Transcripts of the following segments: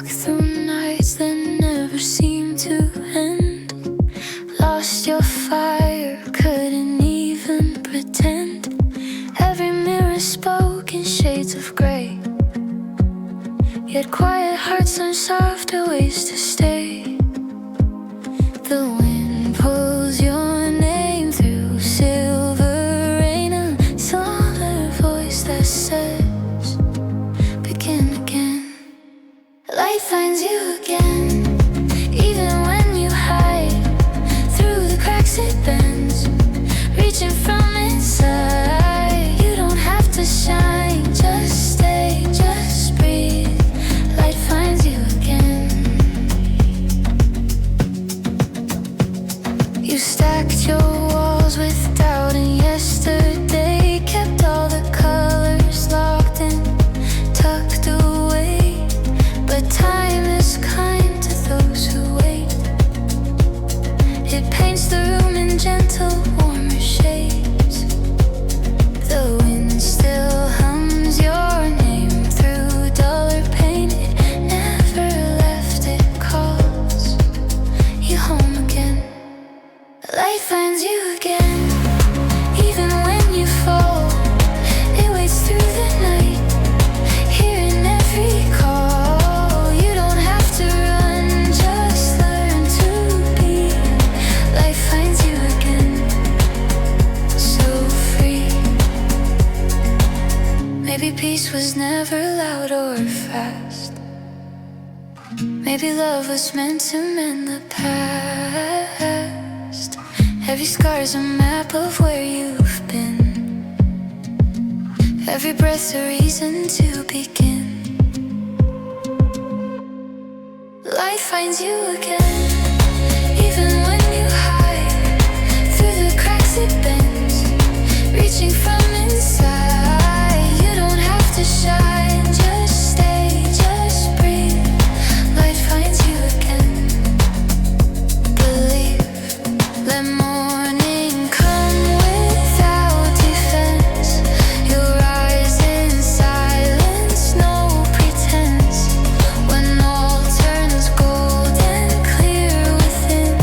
walk through nights that never seem to end. Lost your fire, couldn't even pretend. Every mirror spoke in shades of grey, yet quiet hearts learn softer ways to stay. The wind pulls your name through silver rain, and silver voice that says, begin again. Light finds you again, even when you hide. Through the cracks it bends, reaching from inside. You don't have to shine, just stay, just breathe. Light finds you again. You stacked your walls with doubt, and yesterday kept all the colors locked in, tucked away. But time is kind to those who wait. It paints the room in gentle, warmer shades. The wind still hums your name through duller pain. It never left, it calls you home again. Light finds you again, even when you fall. It waits through the night, hearing every call. You don't have to run, just learn to be. Light finds you again, so free. Maybe peace was never loud or fast. Maybe love was meant to mend the past. Every scar's a map of where you've been. Every breath's a reason to begin. Light finds you again, even when you hide. Through the cracks it bends, reaching from inside. You don't have to shine, just stay, just breathe. Light finds you again. Believe, let morning come without defense. You'll rise in silence, no pretense. When all turns gold and clear within,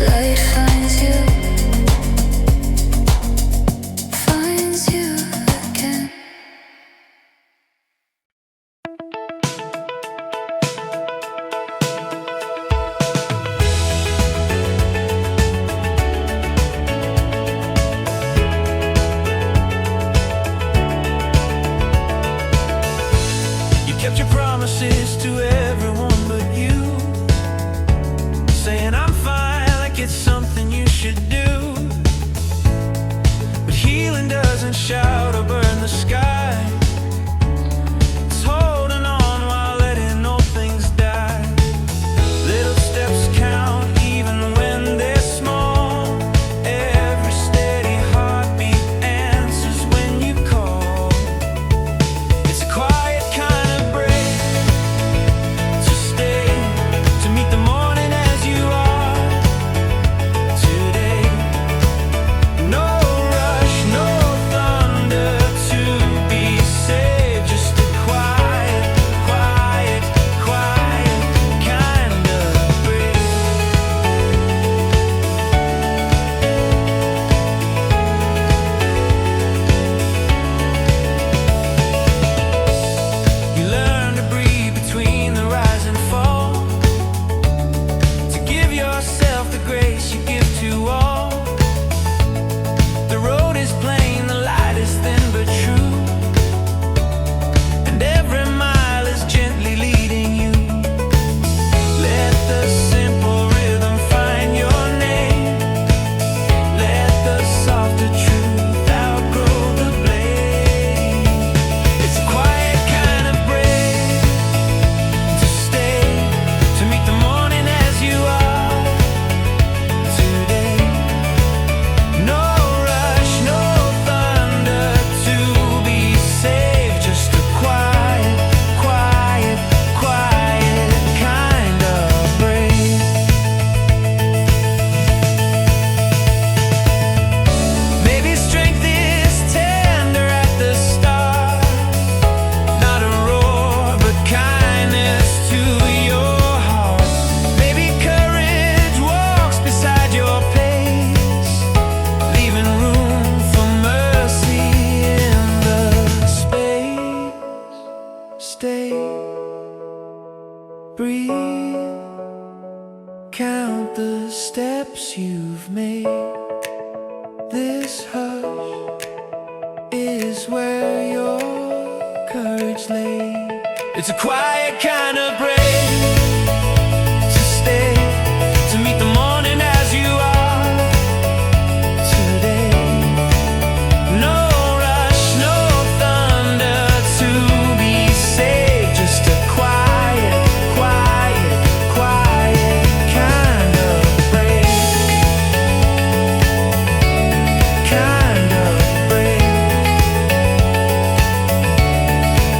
light finds you again. You kept your promises to everyone but you, saying I'm fine like it's something you should do. But healing doesn't shout or burn the sky. It's holding on while letting old things die. Little steps count even when they're small. Every steady heartbeat answers when you call. It's a quiet kind of break to stay, to meet the morning as you are today. No rush, no thunder is where your courage lay. It's a quiet kind of brave to stay, to meet the morning as you are today. No rush, no thunder to be saved, just a quiet, quiet, quiet kind of brave, kind of brave,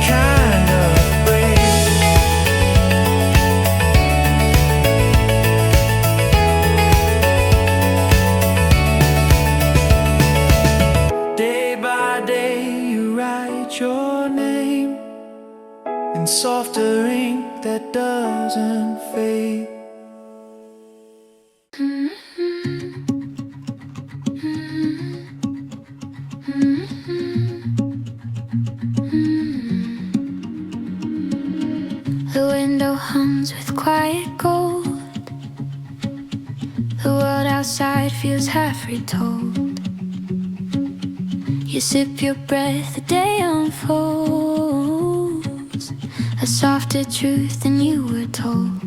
kind of brave. Day by day you write your name in softer ink that doesn't fade. The window hums with quiet gold. The world outside feels half retold. You sip your breath, the day unfolds, a softer truth than you were told.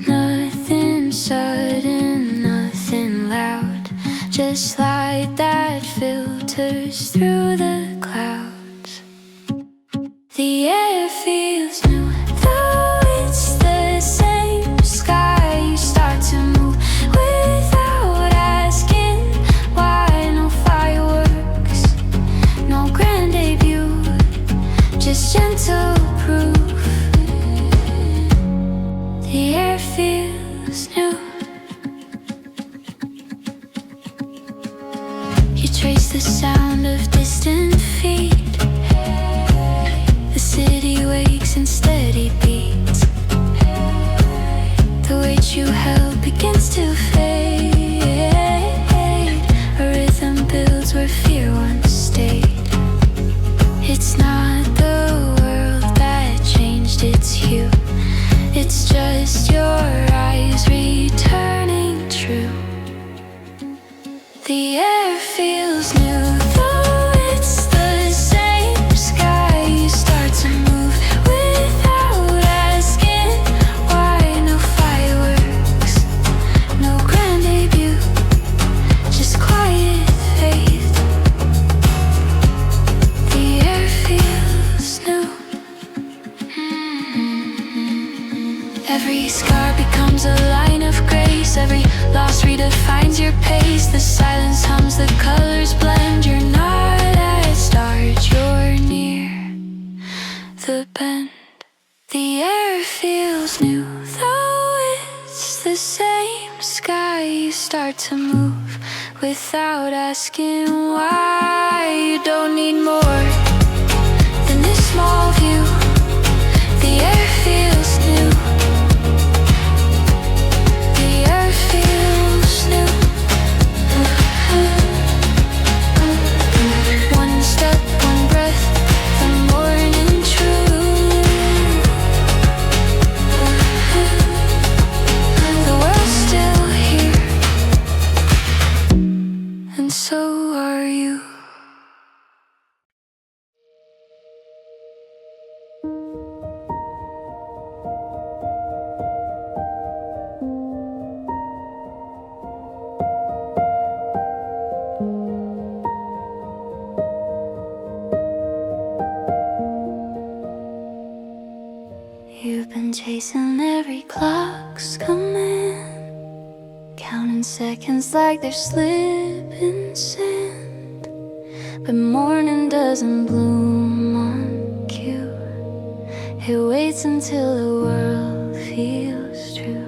Nothing sudden, nothing loud, just light that filters through the clouds. The air feels new, though it's the same sky. You start to move without asking why. No fireworks, no grand debut, just gentle proof. The air feels new. You trace the sound of distant feet. The city wakes in steady beats. The weight you held begins to fade. A rhythm builds where fear once stayed. It's not the world that changed, it's you. It's just your eyes returning true. The air feels new, though it's the same sky. You start to move without asking why. No fireworks, no grand debut, just quiet faith. The air feels new. Every scar becomes a line of grace. Every loss redefines your pace. The silence hums, the colors blend. You're not at start, you're near the bend. The air feels new, though it's the same sky. You start to move without asking why. You don't need more than this small view. The air feels new. The air feels new. One step, one breath, the morning true. The world's still here, and so are you. You've been chasing every clock's command, counting seconds like they're slipping sand. But morning doesn't bloom on cue. It waits until the world feels true.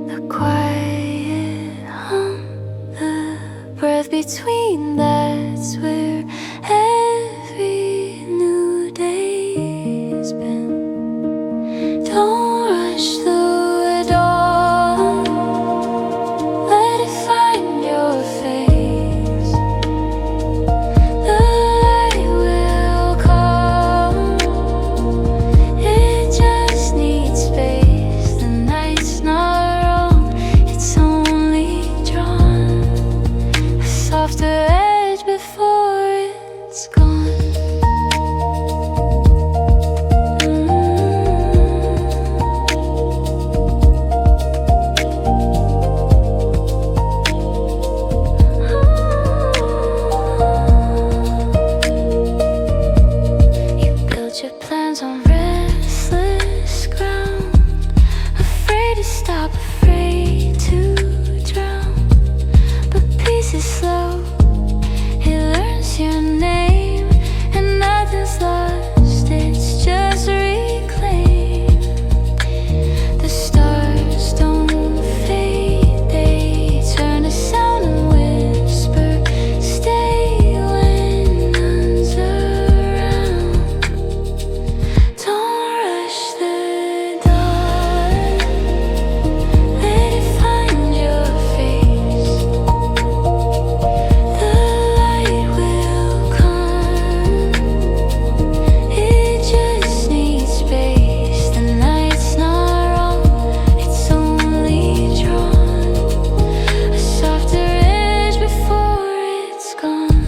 The quiet hum, the breath between, that's where every new day's been. Don't rush through it all, let it find your face. The light will come, it just needs space. The night's not wrong, it's only drawn a softer it's your name, and nothing's lost, it's just reclaimed. The stars don't fade, they turn to sound and whisper, stay when none's around. Don't rush the dawn, let it find your face. The light will come, it just needs space. The night's not wrong, it's only drawn a softer edge before it's gone.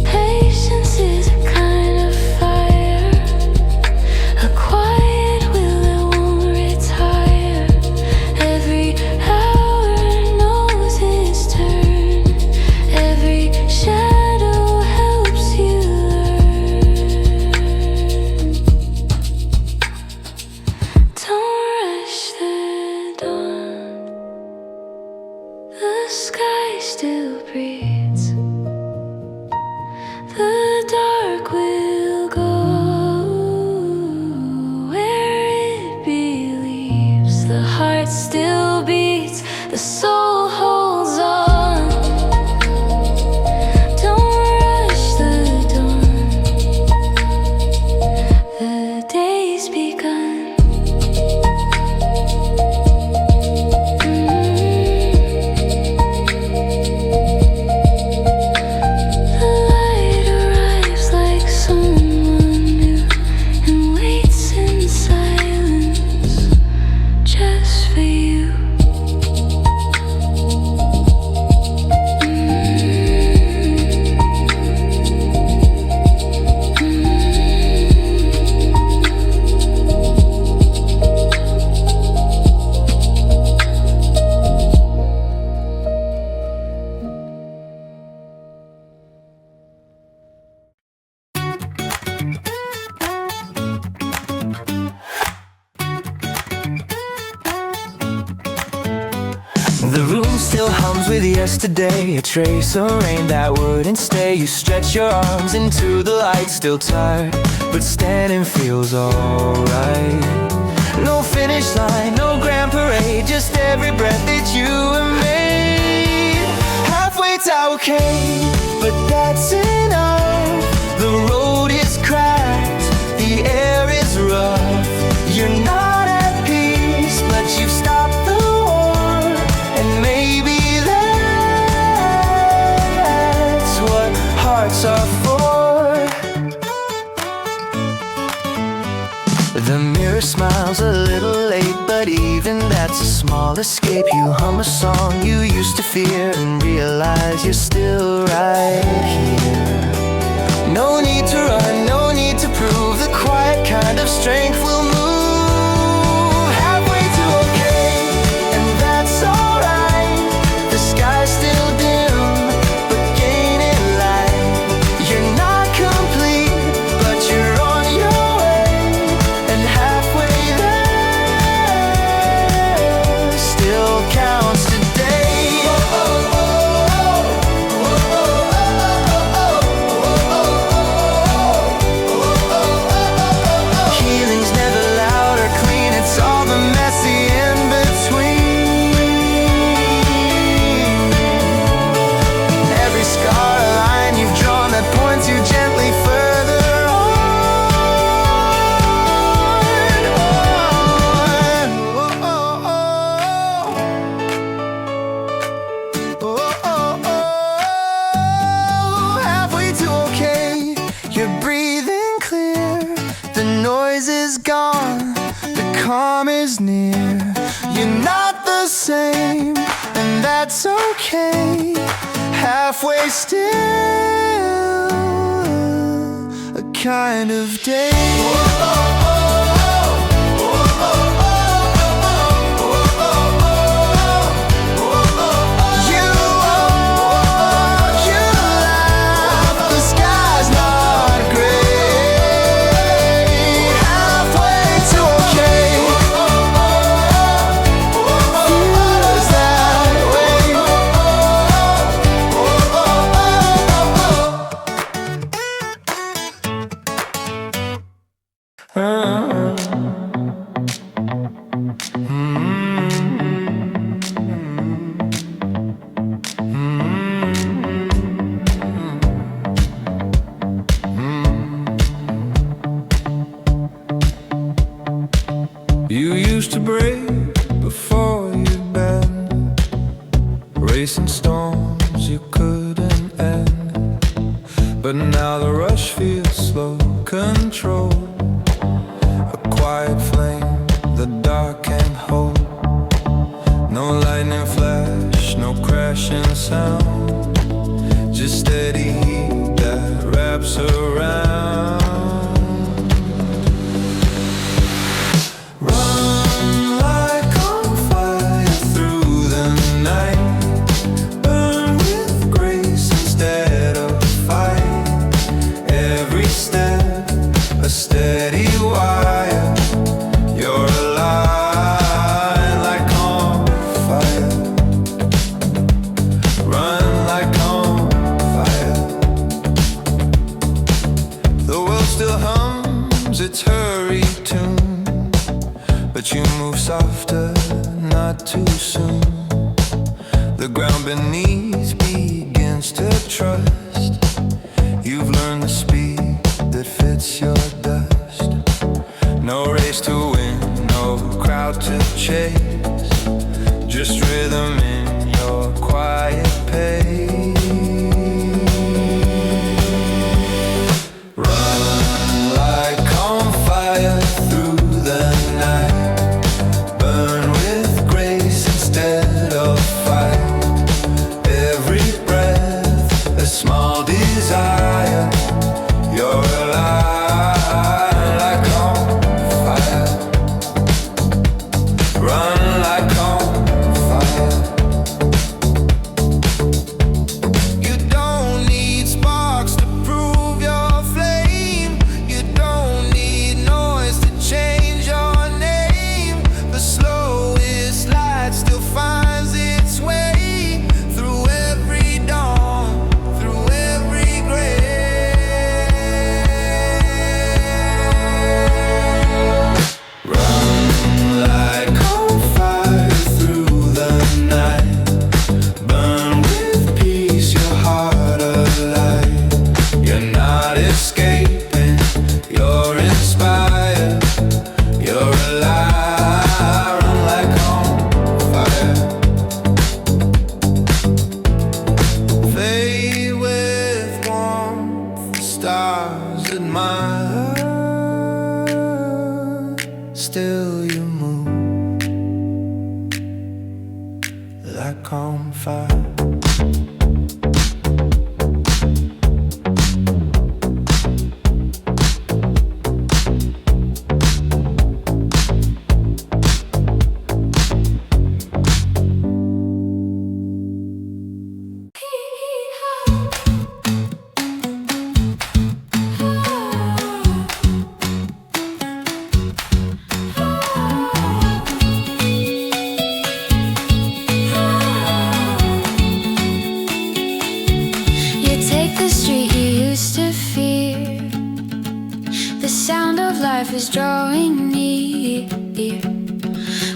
Patience is a kind of fire, a quiet will that won't retire. Every hour knows its turn, every shadow helps you learn. Don't rush the dawn, the sky still breathes. The dark will go where it believes. The heart still beats, the soul holds on. Don't rush the dawn, the day's begun. The light arrives like someone new and waits in silence just for you. The room still hums with yesterday, a trace of rain that wouldn't stay. You stretch your arms into the light, still tired, but standing feels alright. No finish line, no grand parade, just every breath that you have made. Halfway to okay, but that's enough. The road is cracked, the air is rough. You're not at peace, but you've stopped the war, and maybe that's what hearts are for. The mirror smiles a little late, but even that's a small escape. You hum a song you used to fear and realize you're still right here. No need to run, no need to prove, the quiet kind of strength will move. Halfway to okay, and that's alright. The sky's still dim, but gaining light. You're not complete, but you're on your way, and halfway there still counts today. Healing's never loud or clean, it's all the messy in between. Every scar a line you've drawn that points you gently further on. Halfway to okay, you're breathing clear. The noise is gone, the calm is near. You're not the same, and that's okay. Halfway still, a kind of day. You laugh, the sky's not gray. Halfway to okay, feels that way. Chasing storms you couldn't end, but now the rush feels slow control. A quiet flame the dark can't hold. No lightning flash, no crashing sound, just steady heat that wraps around. Run like on fire through the night, burn with grace instead of fight. Every step a steady wire, you're alive like on fire. Run like on fire. The world still hums its hurried tune, but you move softer, not too soon. The ground beneath begins to trust. You've learned the speed that fits your dust. No race to win, no crowd to chase, just rhythm in your quiet pace. Run like on fire through the night, burn with grace instead of fight. Every breath a small desire, you're alive like on fire. Run like on fire. You don't need sparks to prove your flame. You don't need noise to change your name. The slowest light still finds its way through every dawn, through every grave. Run like on fire through the night, burn with peace, your heart alight. You're not escaping, you're inspired, you're alive. Run like on fire. Fade with warmth, the stars admire. Still you move like on fire. You take the street you used to fear. The sound of life is drawing near.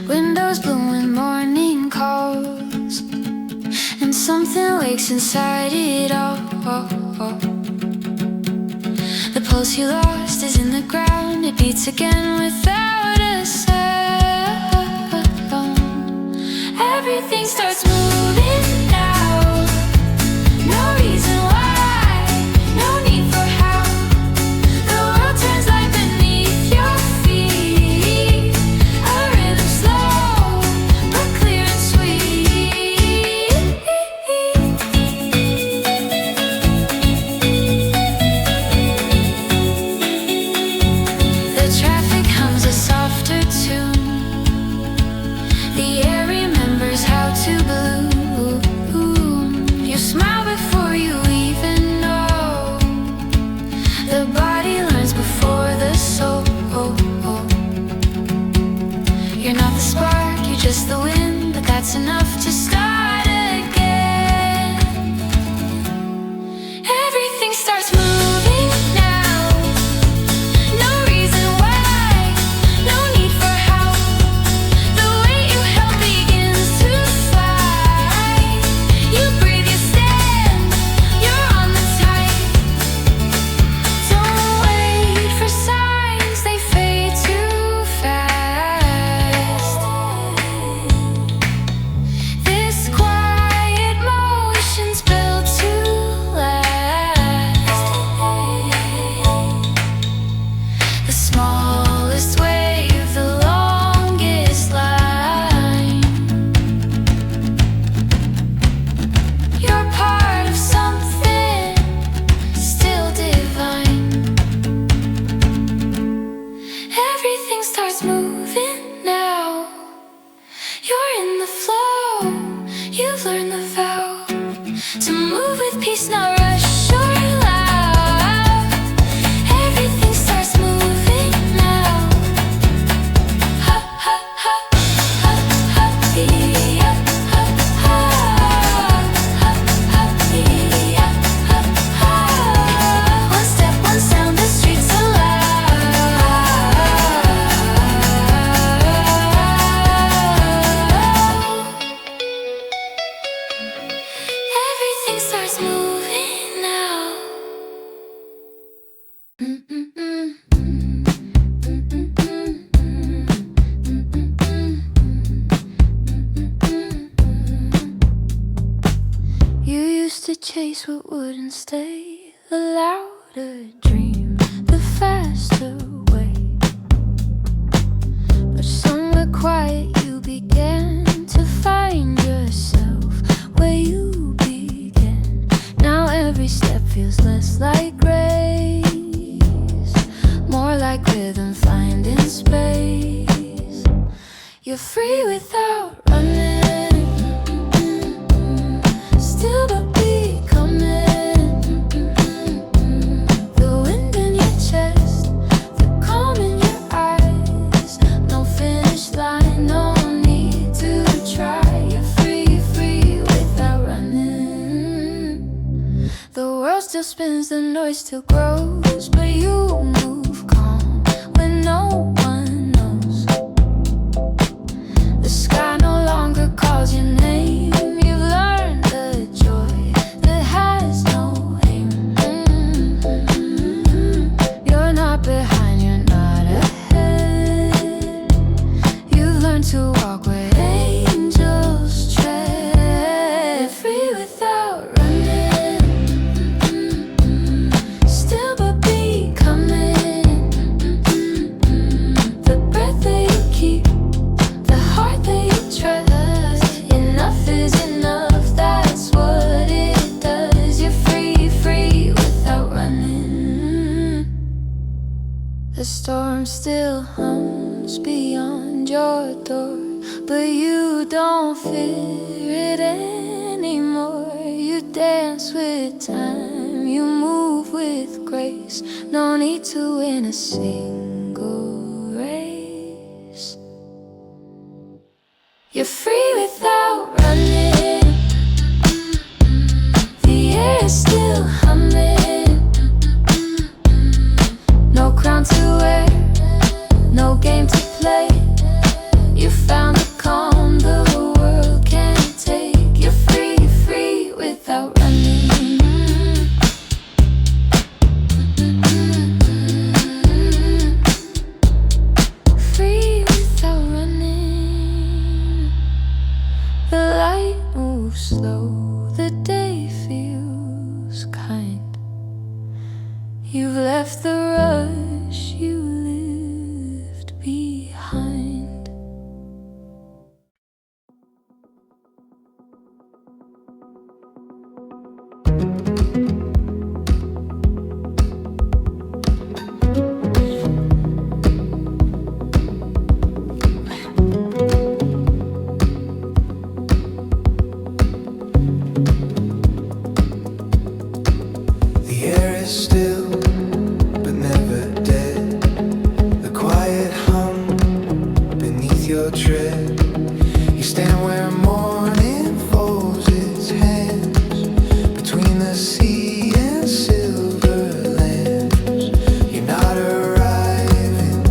Windows bloom when morning calls, and something wakes inside it all. The pulse you lost is in the ground. It beats again without a sound. Everything starts moving now. No reason why, no need for how. The world turns light beneath your feet. A rhythm slow, but clear and sweet. The traffic hums a softer tune. The air remembers how to believe. taken the vow to move with peace, not rush or allow. Everything starts moving now. Ha ha ha ha ha yeah. Ha ha ha ha yeah. Ha ha. One step, one sound, the streets Everything starts moving now. You used to chase what wouldn't stay, a louder dream, the faster way. But somewhere quiet you began to find yourself where you began. Now every step feels less like grace, more like rhythm finding space. You're free without running, still but becoming. The wind in your chest, the calm in your eyes. No finish line, no need to try. You're free, free without running. The world still spins, the noise still grows, but you move calm when no one knows. The sky no longer calls your name. You've learned the joy that has no aim. You're not behind, you're not ahead. You've learned to walk where angels tread. Free without running, still but becoming. The breath that you keep, the heart that you trust. Enough is enough, that's what it does. You're free, free without running. The storm still hums beyond your door, but you don't fear it anymore. You dance with time, you move with grace. No need to win a single race. You're free without running. The air is still humming. No crown to wear, no game to play. You found the calm the world can't take. You're free, free without running. Free without running. The light moves slow, the day feels kind. You've left the rush you lived behind. The air is still, but never dead. The quiet hum beneath your tread. You stand where morning folds its hands between the sea and silver lands. You're not arriving,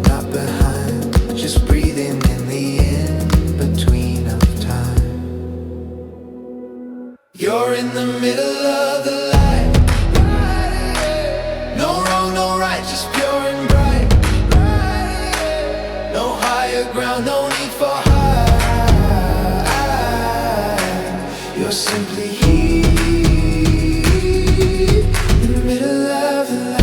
not behind, just breathing in the in-between of time. You're in the middle of the light. No wrong, no right, just pure and bright. No higher ground, no need for high. You're simply here in the middle of the light.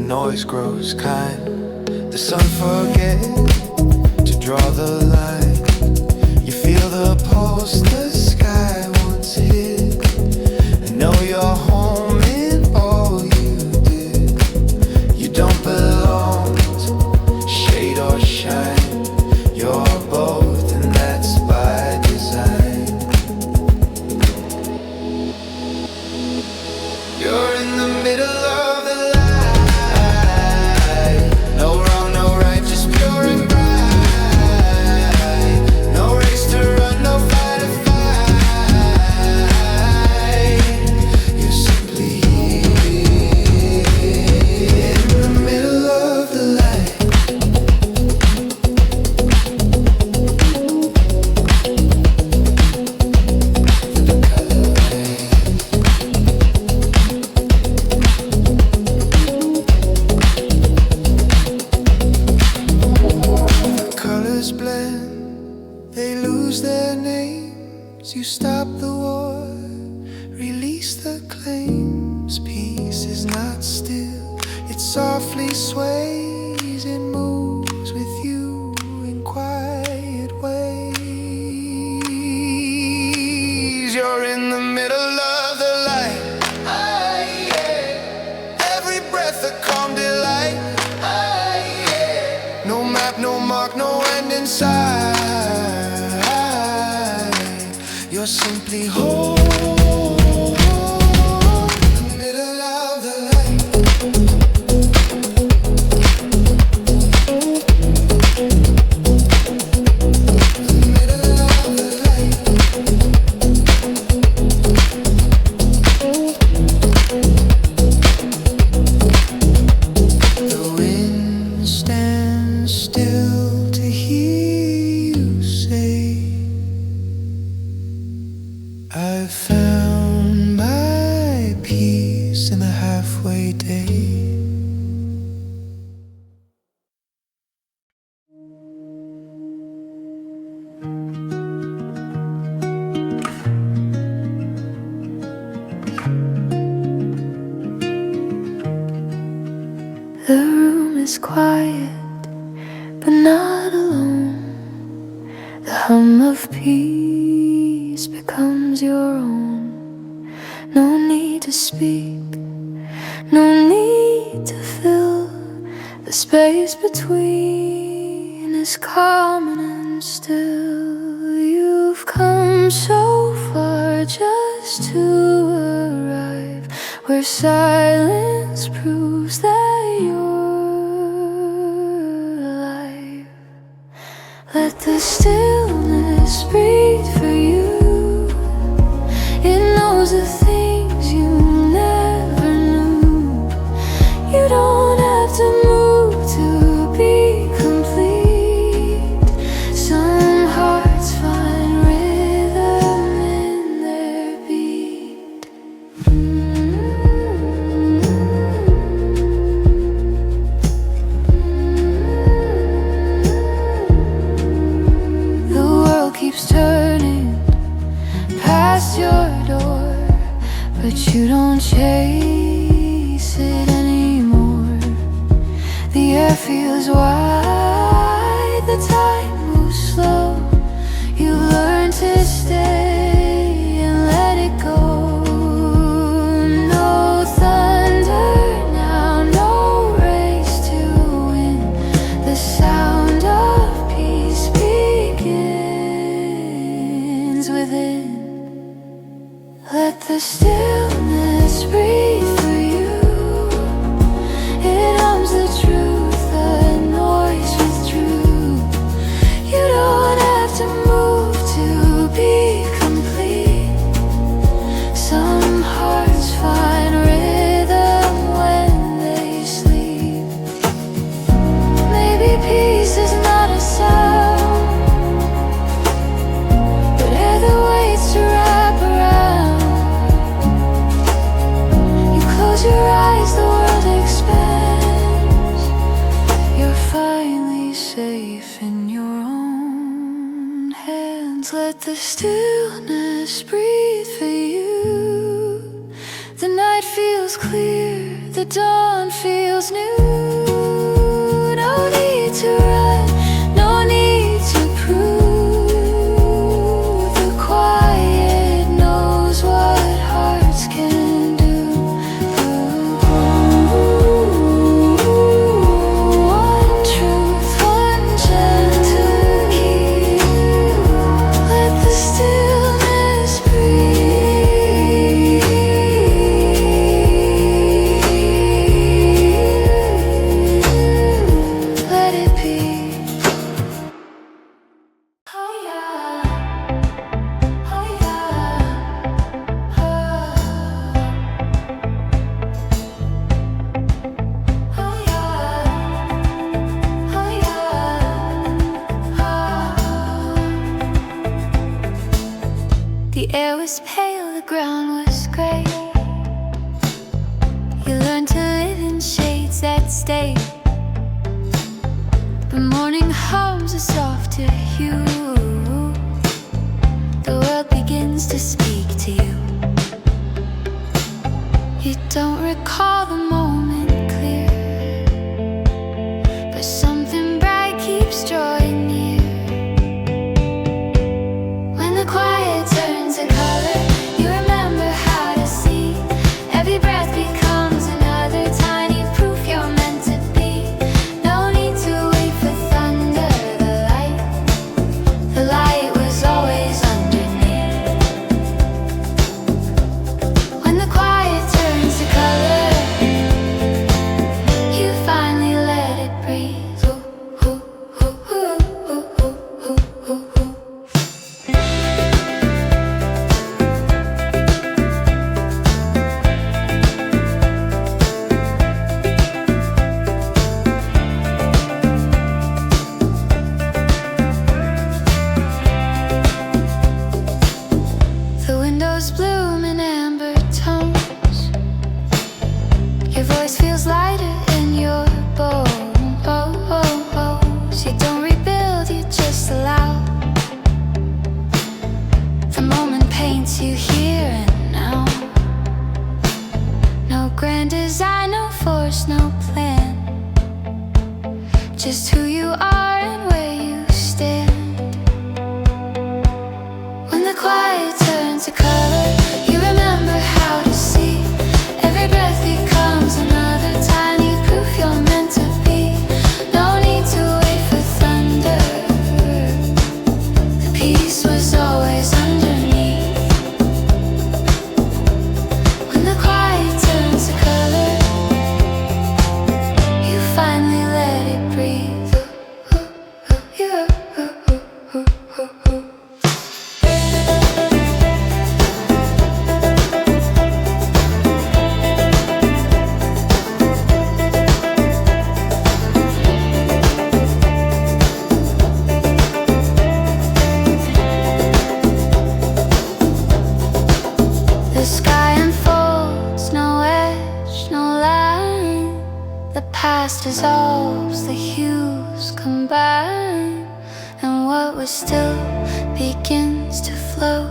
Noise grows kind. The sun forgets to draw the line. they lose their names. You stop the war, release the claims. Peace is not still, it softly sways. It moves with you in quiet ways. You're in the middle of the light. Every breath a calm delight. No map, no mark, no end in sight. You're simply whole. I've found my peace in the halfway day. The room is quiet, but not alone. The hum of peace becomes your own. No need to speak, no need to fill the space between is calm and still. You've come so far just to arrive where silence proves that you're alive. Let the stillness breathe for you. It knows the things you never knew. You don't have to move to be complete. Some hearts find rhythm in their beat. The world keeps turning past your door, but you don't chase it anymore. The air feels wide, the time moves slow. You learn to stay and let it go. No thunder now, no race to win. The sound of peace begins within. Let the stillness breathe for you. It hums the truth, the noise withdrew. You don't have to move to be complete. Some hearts find rhythm when they sleep. Maybe peace is not a sound, but air that waits to wrap around. You close your eyes, the world expands. You're finally safe in your own hands. Let the stillness breathe for you. The night feels clear, the dawn feels new. No need to run, no need to prove. The quiet knows what hearts can do. One truth, one gentle key. Let the stillness breathe. Let it be. Oh yeah, oh yeah, oh, oh yeah, oh yeah, oh. The air was pale, the ground was gray. You learned to live in shades that stay. The morning hums a softer hue. turns to color. You remember how to see. Every breath becomes another tiny proof you're meant to be. No need to wait for thunder. The peace was always underneath. When the quiet turns to color, you finally let it breathe. The sky unfolds, no edge, no line. The past dissolves, the hues combine, and what was still begins to flow.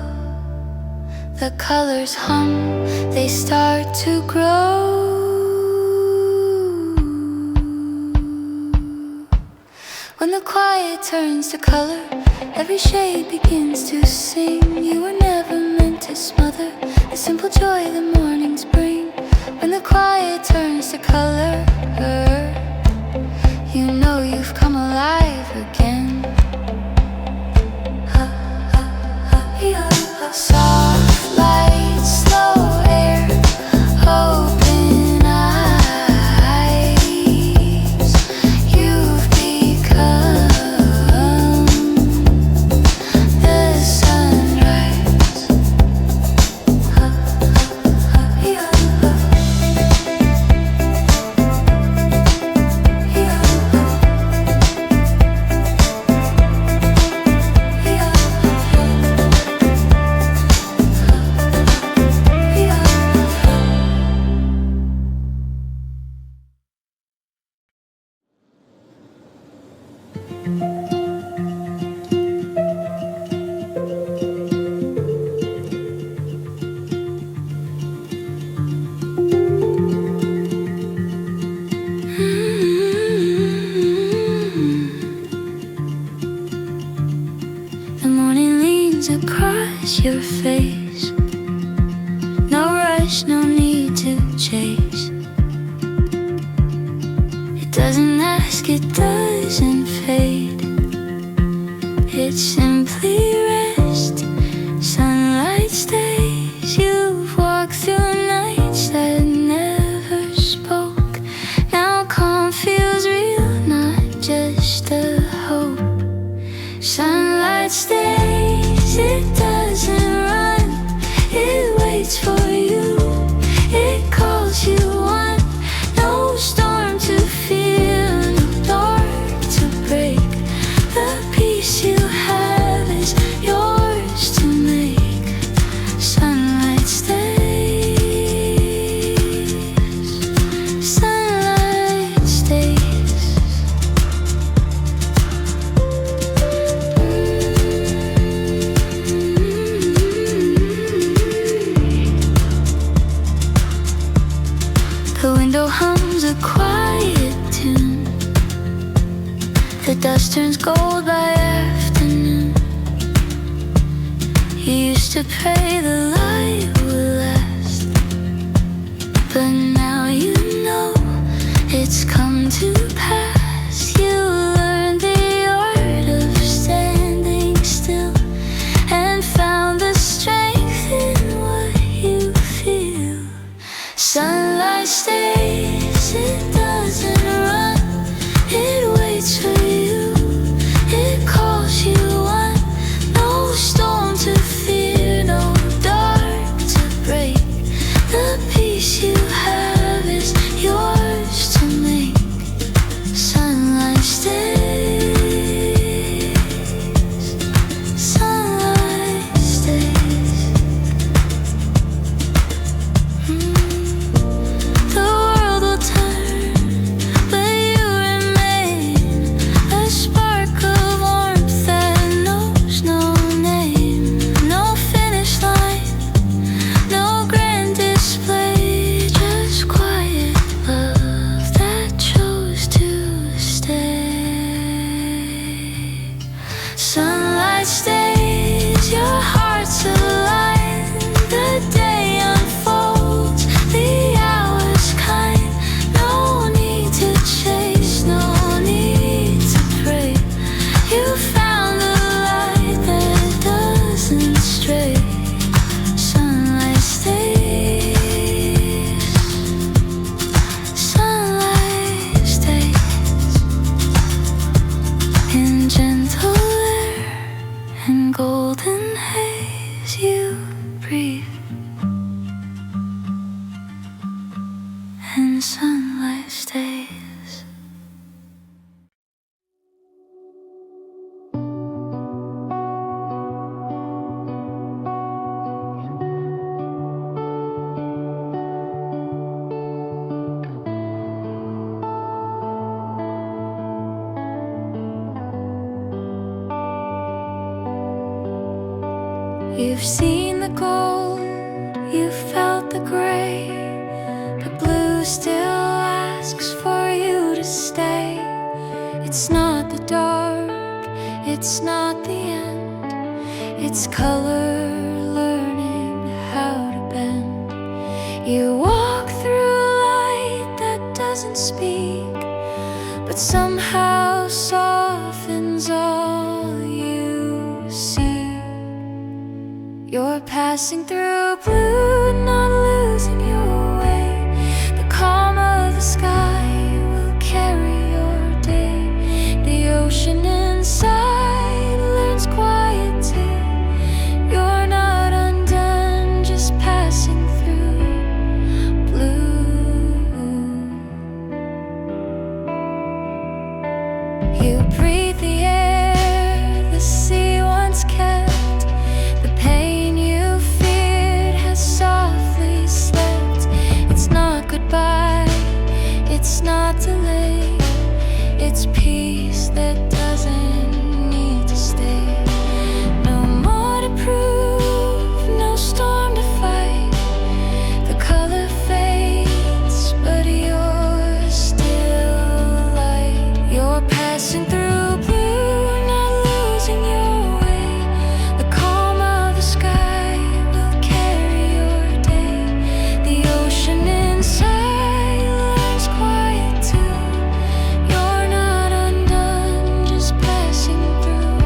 The colors hum, they start to grow. When the quiet turns to color, every shade begins to sing. You were never meant to smother the simple joy the mornings bring. When the quiet turns to color, you know you've come alive again. Soft light, slow air, open eyes. You've become the sunrise. The morning leans across your face. No rush, no need to chase. It doesn't ask, it doesn't fade. It simply rests. Sunlight stays. You've walked through nights that never spoke. Now calm feels real, not just a hope. Sunlight stays, it doesn't run. It waits for you, it calls you one. No storm to fear, no dark to break. The peace you have is yours to make. Sunlight stays, sunlight stays. The window hums a quiet tune. The dust turns gold by afternoon. You used to pray the light would last, but now you know it's come to pass. You learned the art of standing still and found the strength in what you feel. Sunlight stays, it doesn't run. It waits for you, it calls you one. No storm to fear, no dark to break. The peace you have golden haze you breathe, and sunlight stays. You've seen the gold, you've felt the gray, but blue still asks for you to stay. It's not the dark, it's not the end, it's color learning how to bend. You walk through light that doesn't speak, but somehow softens all you see. You're passing through blue, not losing your way. The calm of the sky will carry your day. The ocean inside learns quiet too. You're not undone, just passing through blue. You breathe the air the sea once kept. The pain you feared has softly slept. It's not goodbye, it's not delay, it's peace that doesn't need to stay. No more to prove, no storm to fight. The color fades, but you're still light. You're passing through blue, not losing your way. The calm of the sky will carry your day. The ocean inside learns quiet too. You're not undone, just passing through.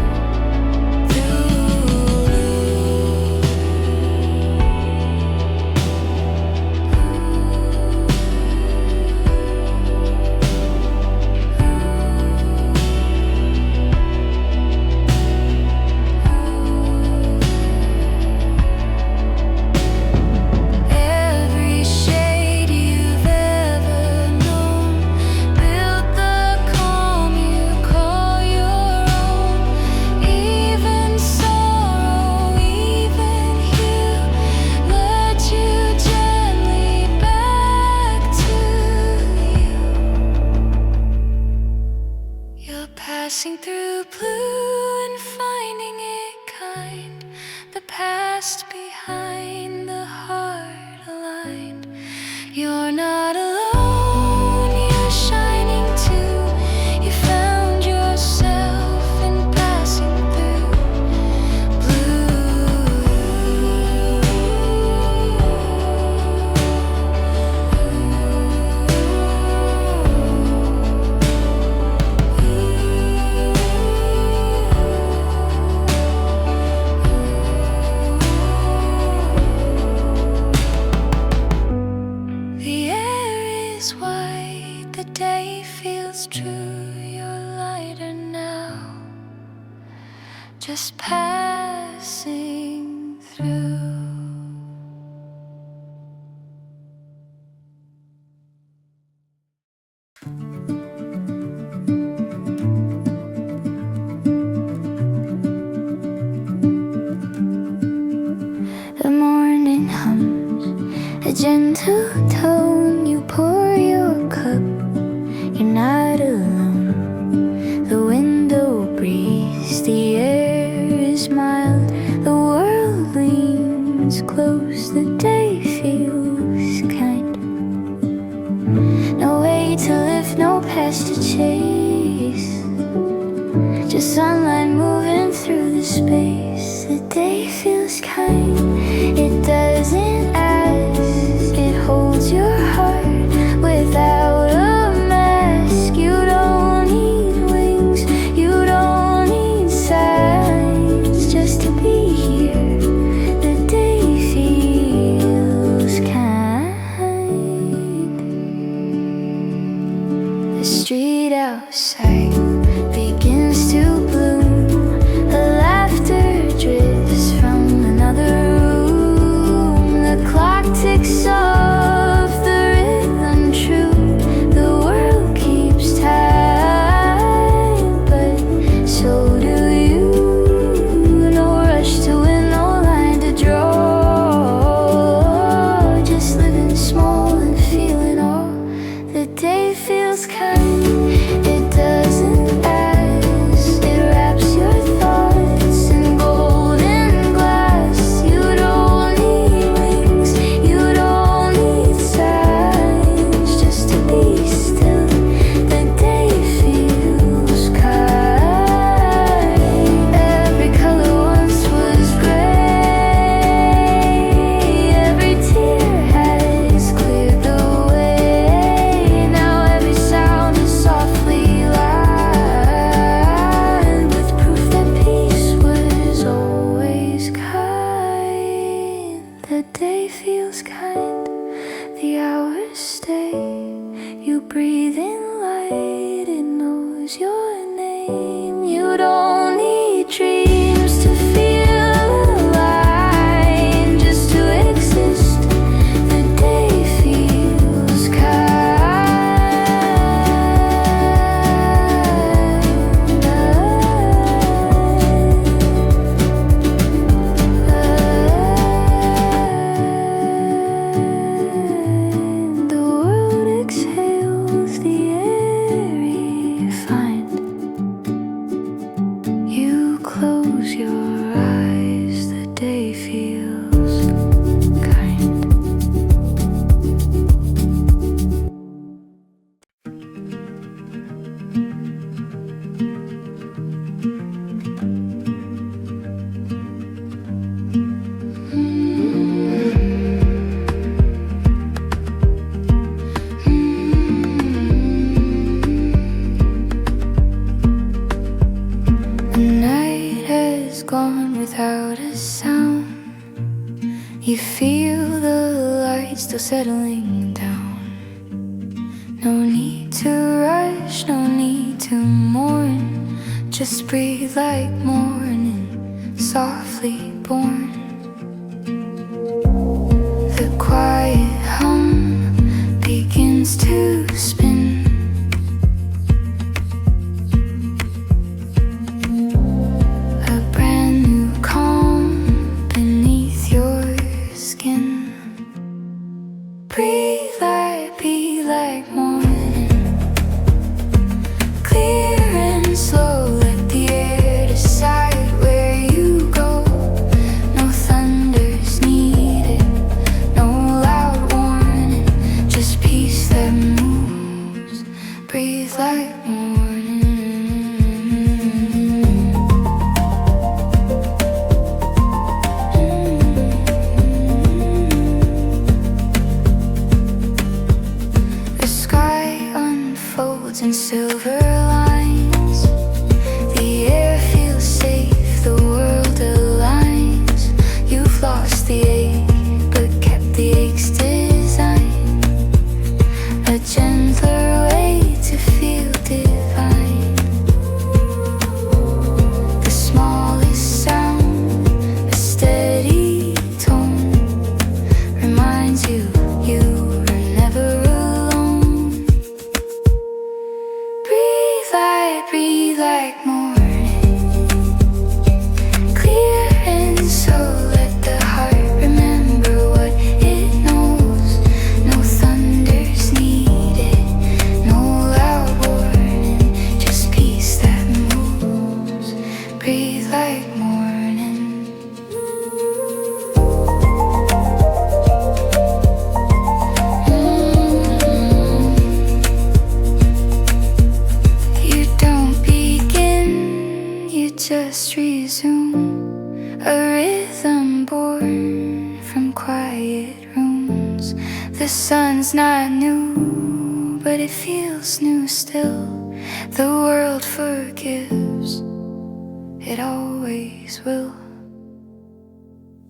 Every shade you've ever known, built the calm you call your own. Even sorrow, even hue, led you gently back to you. You're passing through blue and finding it kind. The past behind, the heart aligned. You're not alone, you're shining too. You found yourself in passing through The air is white, the day feels true. You're lighter now, just passing through. The morning hums, a gentle tone. You pour your cup, you're not alone. The window breeze, the air is mild. The world leans close, the day feels kind. No way to live, no past to chase, just sunlight moving through the space. The day feels kind, it doesn't ask, it holds your heart without a mask. You don't need wings, you don't need signs, just to be here. The day feels kind. The street outside begins to bloom, the laughter drips on without a sound. You feel the light still settling down. No need to rush, no need to mourn. Just breathe like morning, softly born. The quiet hum begins to spin. A brand new calm beneath your skin. Breathe like, be like morning. Clear and slow, let the air decide where you go. No thunders needed, no loud warning. Just peace that moves. Breathe like morning. The sky unfolds in silver lines. The air feels safe, the world aligns. You've lost the ache, but kept the ache's design. A gentler way to feel divine. The smallest sound, a steady tone, reminds you you are never alone. Breathe like morning. Clear and slow, let the heart remember what it knows. No thunders needed, no loud warning. Just peace that moves. Breathe like morning. You don't begin, you just resume. A rhythm born from quiet rooms. The sun's not new, but it feels new still. The world forgives, it always will.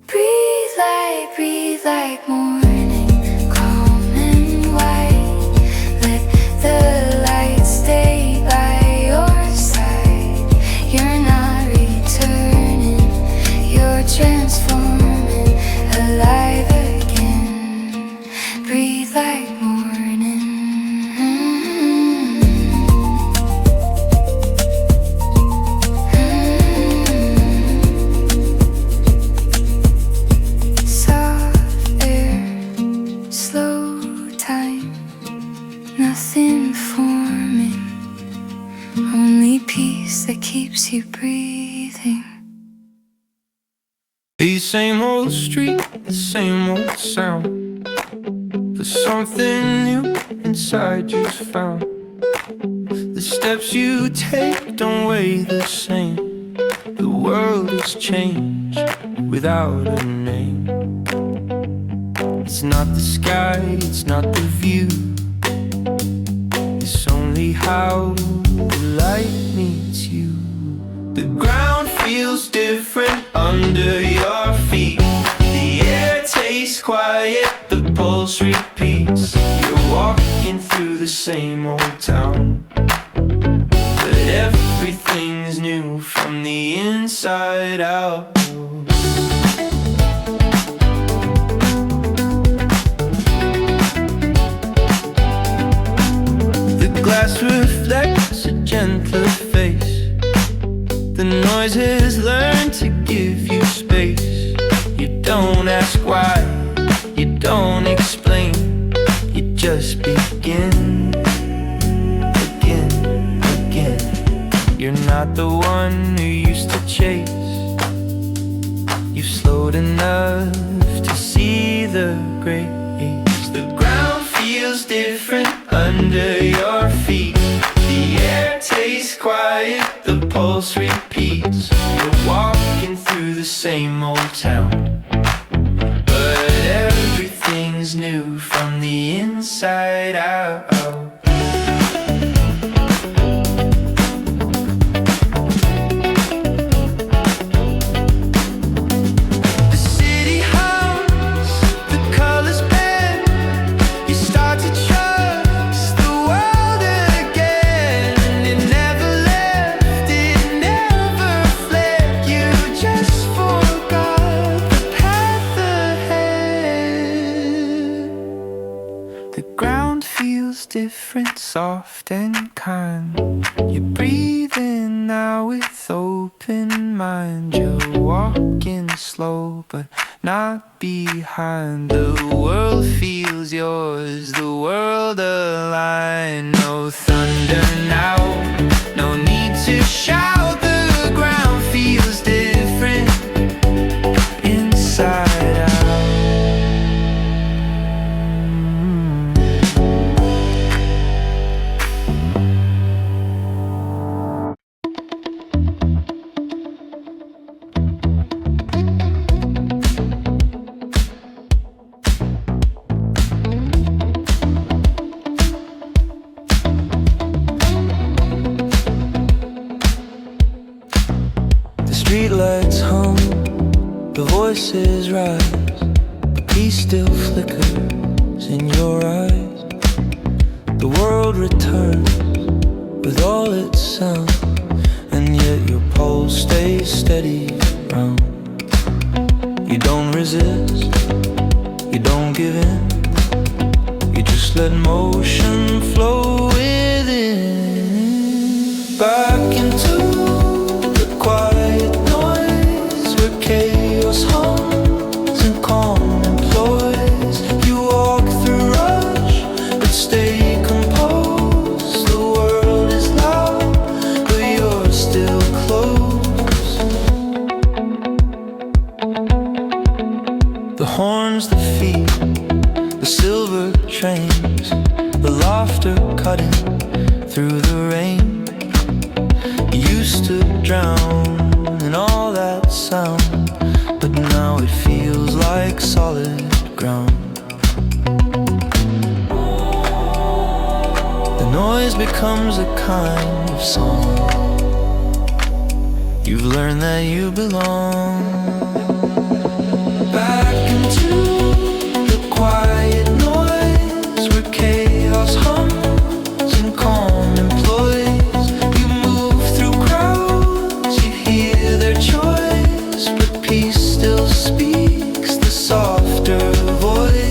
Breathe like morning, calm and white. Let the light stay by your side. You're not returning, you're transforming, alive again. Breathe like morning. Soft air, slow time, nothing forming, only peace that keeps you breathing. The same old street, the same old sound. There's something new inside you've found. The steps you take don't weigh the same. The world has changed without a name. It's not the sky, it's not the view. It's only how the light meets you. The ground feels different under your feet. The air tastes quiet, the pulse repeats. You're walking through the same old town, but everything's new from the inside out. The glass reflects a gentler face. The noises learn to give you space. You don't ask why, you don't explain. You just begin, again, again. You're not the one who used to chase. You've slowed enough to see the grace. The ground feels different under your feet. The air tastes quiet, the pulse repeats. You're walking through the same old town, but everything's new from the inside out. different, soft and kind. You breathe in now with open mind. You're walking slow but not behind. The world feels yours, the world aligned. No thunder now, no need to shout. The ground feels different inside out. Streetlights hum, the voices rise, but peace still flickers in your eyes. The world returns with all its sound, and yet your pulse stays steady round. You don't resist, you don't give in, you just let motion flow within. Back into the quiet noise where chaos hums and calm employs. You walk through rush but stay composed. The world is loud but you're still close. The horns, the feet, the silver trains, the laughter cutting through the rain. You used to drown in all that sound, but now it feels like solid ground. The noise becomes a kind of song. You've learned that you belong. Back into the quiet noise where chaos hums and calm employs. You move through crowds, you hear their choice, but peace still speaks the softer voice.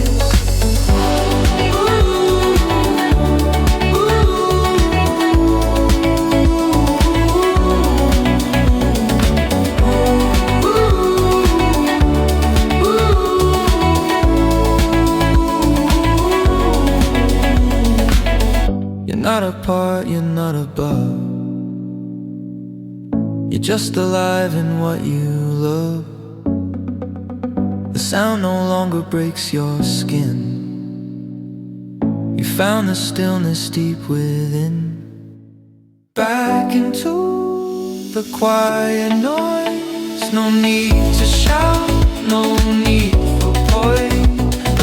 You're not apart, you're not above. You're just alive in what you love. The sound no longer breaks your skin. You found the stillness deep within. Back into the quiet noise. No need to shout, no need for poise.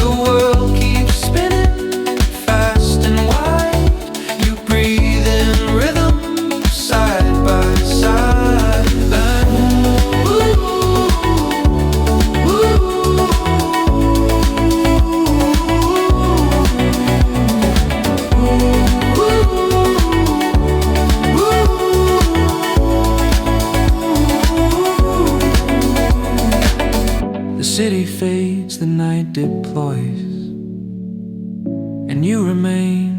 The world keeps spinning fast and wide. You breathe in rhythm side by side. And the city fades, the night deploys, and you remain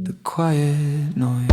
the quiet noise.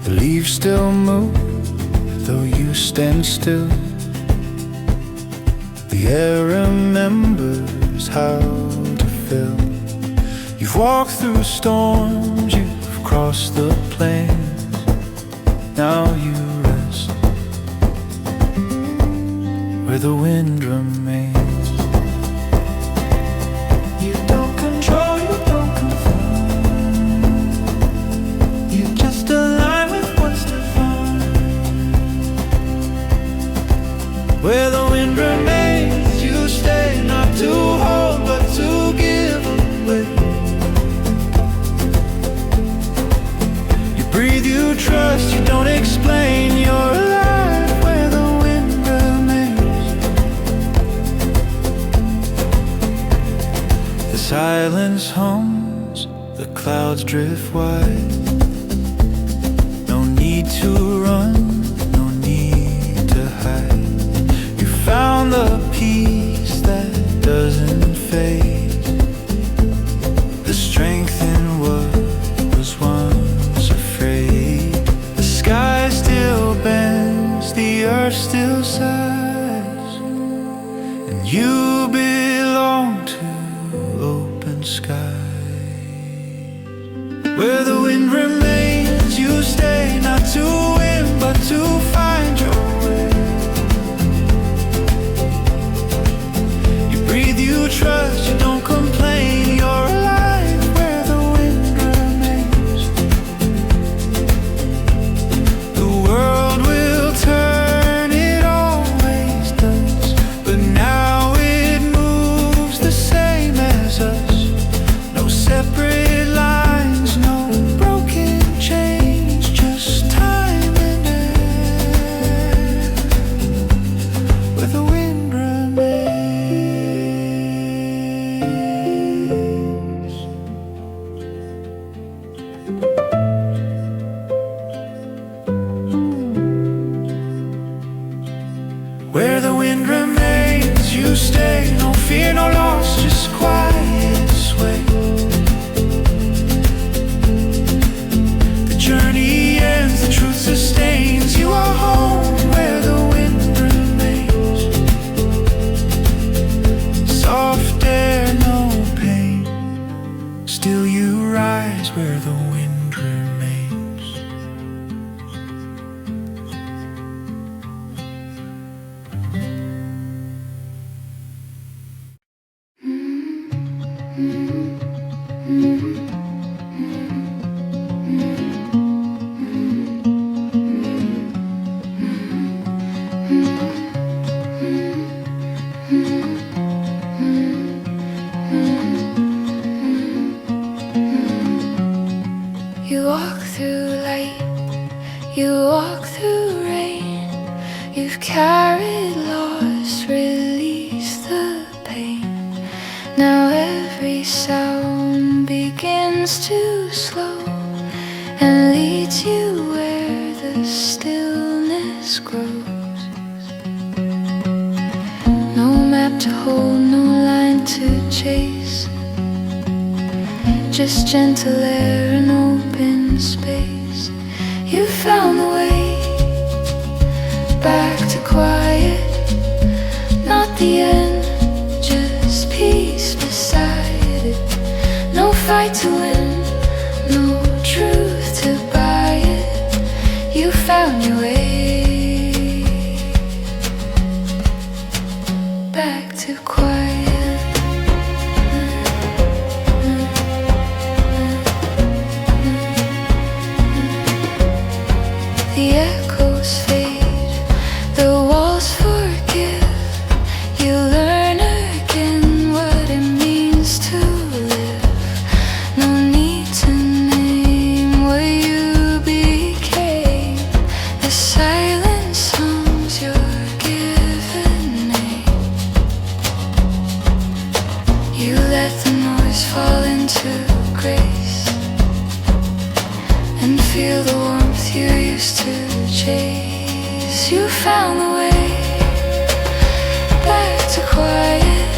The leaves still move, though you stand still. The air remembers how to feel. You've walked through storms, you've crossed the plains. Now you rest where the wind remains. You don't control, you don't conform. You just align with what's divine. Where the wind remains. breathe, you trust, you don't explain. You're alive where the wind remains. The silence hums, the clouds drift wide. No need to run, no need to hide. You found the peace that doesn't fade, the strength in what was once afraid. The sky still bends, the earth still sighs, and you belong to open skies. Where the wind remains, you stay, not to win, but to find your way. You breathe, you trust, you don't complain. You're alive where the wind remains. The world will turn, it always does, but now it moves the same as us. No separate lines, no broken chains, just time and air where the wind remains. Where the wind remains, you stay. No fear, no loss, just quiet sway. The journey ends, the truth sustains. You are home where the wind remains. Soft air, no pain. Still you rise where the wind remains. You walk through light, you walk through rain. You've carried loss, release the pain. Now every sound begins to slow and leads you where the stillness grows. No map to hold, no line to chase, just gentle air and open space. You found the way back to quiet, not the end, just peace beside it. No fight to win, no truth to buy it. You found your way back to quiet. The echoes fade, the walls forgive. You learn again what it means to live. No need to name what you became. The silent songs your given name. You let the noise fall into grace and feel the warmth you used to chase. You found the way back to quiet,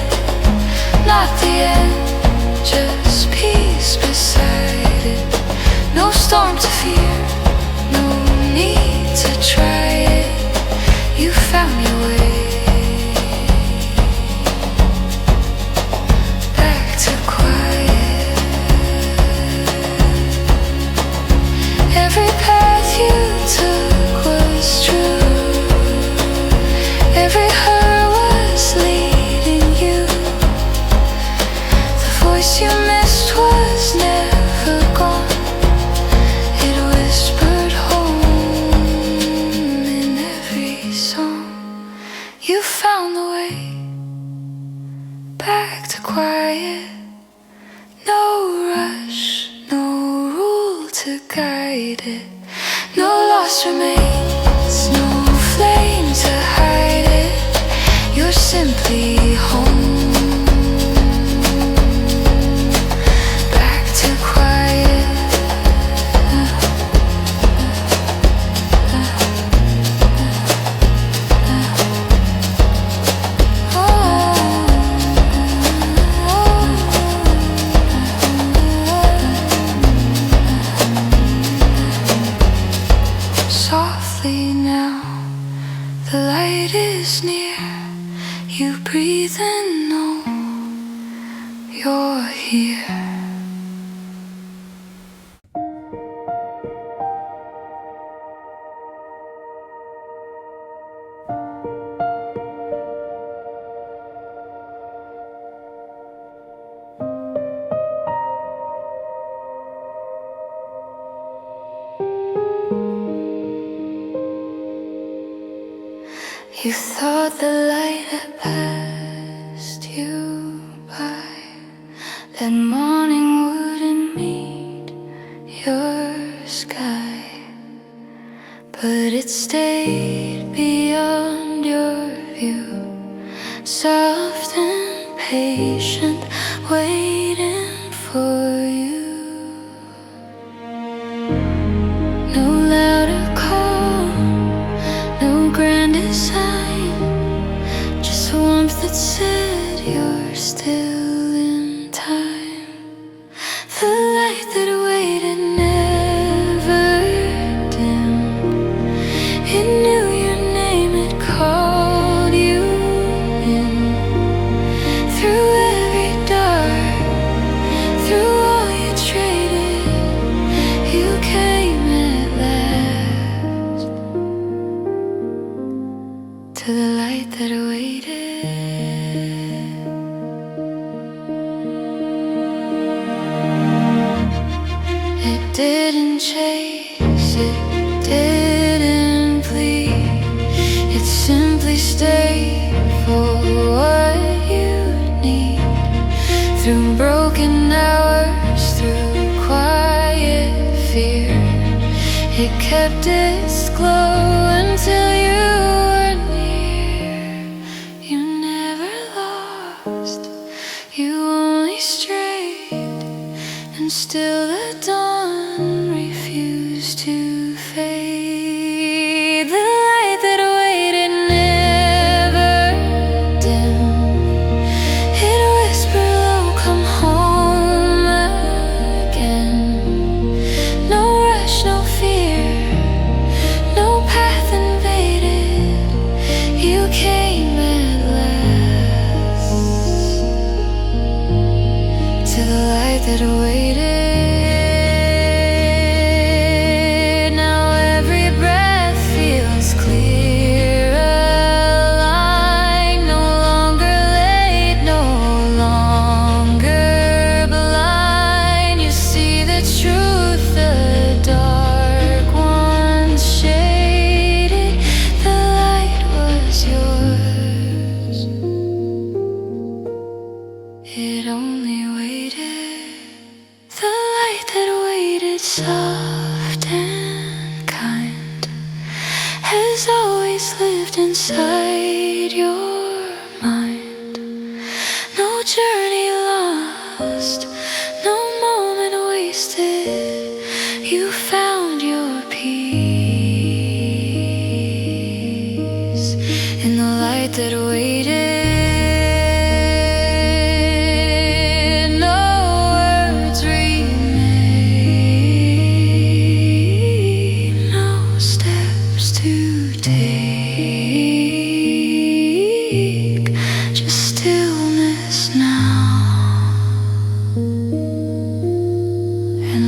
not the end, just peace beside it. No storm to fear, no need to try it. You found your way back to quiet. Every path you took was true, every hurt was leading you. The voice you missed was never gone, it whispered No loss remains, no flame to hide it. You're simply home, back to quiet. Softly now, the light is near. You breathe and know you're here. You thought the light had passed you by, that morning wouldn't meet your sky, but it stayed beyond your view, soft and patient, waiting for you. No louder call, no grand design, just warmth that said you're still in time. The light that waited never dimmed. It knew your name, it called you in. Through every dark, through all you traded, you came at last. To the light that waited. It didn't chase, it didn't plead. It simply stayed for what you need. Through broken hours, through quiet fear, it kept its glow until you were near. You never lost, you only strayed, and still the dawn refused to fade. The light that waited never dimmed. It whispered low, come home again. No rush, no fear, no path invaded. You came at last. To the light that waited. Now every breath feels clear, aligned. No longer late, no longer blind. You see the truth, the dark once shaded. The light was yours. It only waited. The light that waited, soft and kind, has always lived inside your mind. No journey lost, no moment wasted. You found your peace in the light that waited. No words remain, no steps to take, just stillness now and